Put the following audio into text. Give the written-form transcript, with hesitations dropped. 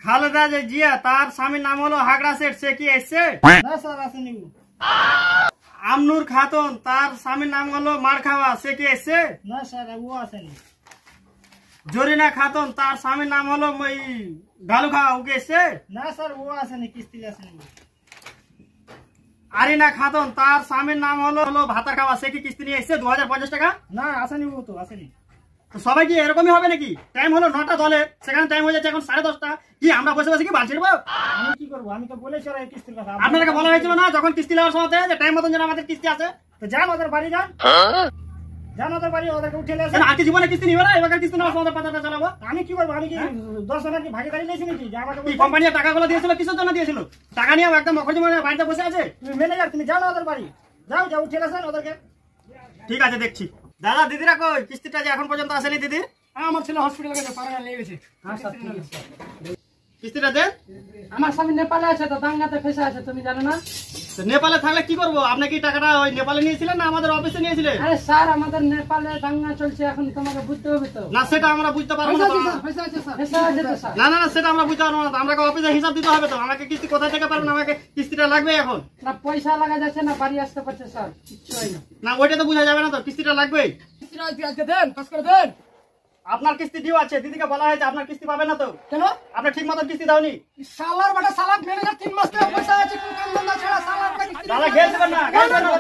খালেদা জিয়া তার স্বামীর নাম হলো হাগড়া শেঠ, সে কি এসছে? না স্যার আসেনি। আমনুর খাতুন তার স্বামীর নাম হলো মার খাওয়া, সে কি এসছে? না স্যার ও আসেনি। জরিনা খাতুন তার স্বামীর নাম হলো গালু খাওয়া, ও কি এসছে? না স্যার ও আসেনি, কিস্তি আসেনি। আরিনা খাতুন তার স্বামীর নাম হলো ভাতা খাওয়া, সে কি কিস্তি নিয়ে এসছে 2050 টাকা? না আসেনি, ও তো আসেনি। সবাই কি এরকমই হবে নাকি? টাইম হলো 9টা দলে, সেখানে টাইম হয়ে যাচ্ছে এখন 10:30। কি আমরা বসে বসে কি বাল ছিড়বো? আমি কি করবো? আমি তো বলেছি ওরা এই কিস্তির কথা। আপনাকে বলা হয়েছিল না যখন কিস্তি নেওয়ার সময় যে টাইম মতন যেন আমাদের কিস্তি আছে? তো যান ওদের বাড়ি যান, যান ওদের বাড়ি, ওদেরকে উঠে নিয়ে আসেন। আজকে জীবনে কিস্তি নিবে না, এবার কিস্তি নেওয়ার সময় পাতাটা চালাবো। আমি কি করবো? আমি কি 10 জনের কি ভাগিদারি নিয়েছি নাকি যে আমাকে কি কোম্পানি টাকাগুলো দিয়েছিল কিসের জন্য দিয়েছিল? টাকা নিয়ে একদম মখজি মানে বাড়িতে বসে আছে। তুমি ম্যানেজার, তুমি যাও না ওদের বাড়ি, যাও যাও উঠে আসেন ওদেরকে। ঠিক আছে দেখছি। দাদা দিদিরা কই? কিস্তিটা যে এখন পর্যন্ত আসেনি দিদির? আমার ছেলে হসপিটালে গেছে, পাড়া নিয়ে গেছে। হ্যাঁ স্যার ঠিক আছে। কিস্তিটা দেন। আমার স্বামী নেপালে আছে, তো দাঙ্গাতে ফেসে আছে, তুমি জানো না? নেপালে থাকলে কি করবো? আপনি কি টাকাটা ওই নেপালে নিয়েছিলেন না আমাদের অফিসে নিয়েছিলেন? আরে স্যার আমাদের নেপালে দাঙ্গা চলছে এখন, তোমাকে বুঝতে হবে তো। না সেটা আমরা বুঝতে পারবো না। পয়সা আছে স্যার। না না না সেটা আমরা বুঝতে পারবো না। আমাকে অফিসে হিসাব দিতে হবে তো। আমাকে কিস্তি কোথায় থেকে পারবেন? আমাকে কিস্তিটা লাগবে এখন। না পয়সা লাগা যাচ্ছে না, বাড়ি আসতে পারছে স্যার, কিচ্ছু হয় না। না ওইটা তো বোঝা যাবে না তো, কিস্তিটা লাগবেই। কিস্তিটা আজকে দেন, কাজ করে দেন। আপনার কিস্তি ডিউ আছে, দিদিকে বলা হয়েছে আপনার কিস্তি পাবে না তো। কেন? আপনি ঠিক মতন কিস্তি দাওনি। শালার বাটা শালা ম্যানেজার 3 মাস থেকে পয়সা আছে, কোন কাম ধন্দা ছাড়া শালার দাদা গেল দেবেন না, গেল দেবেন না।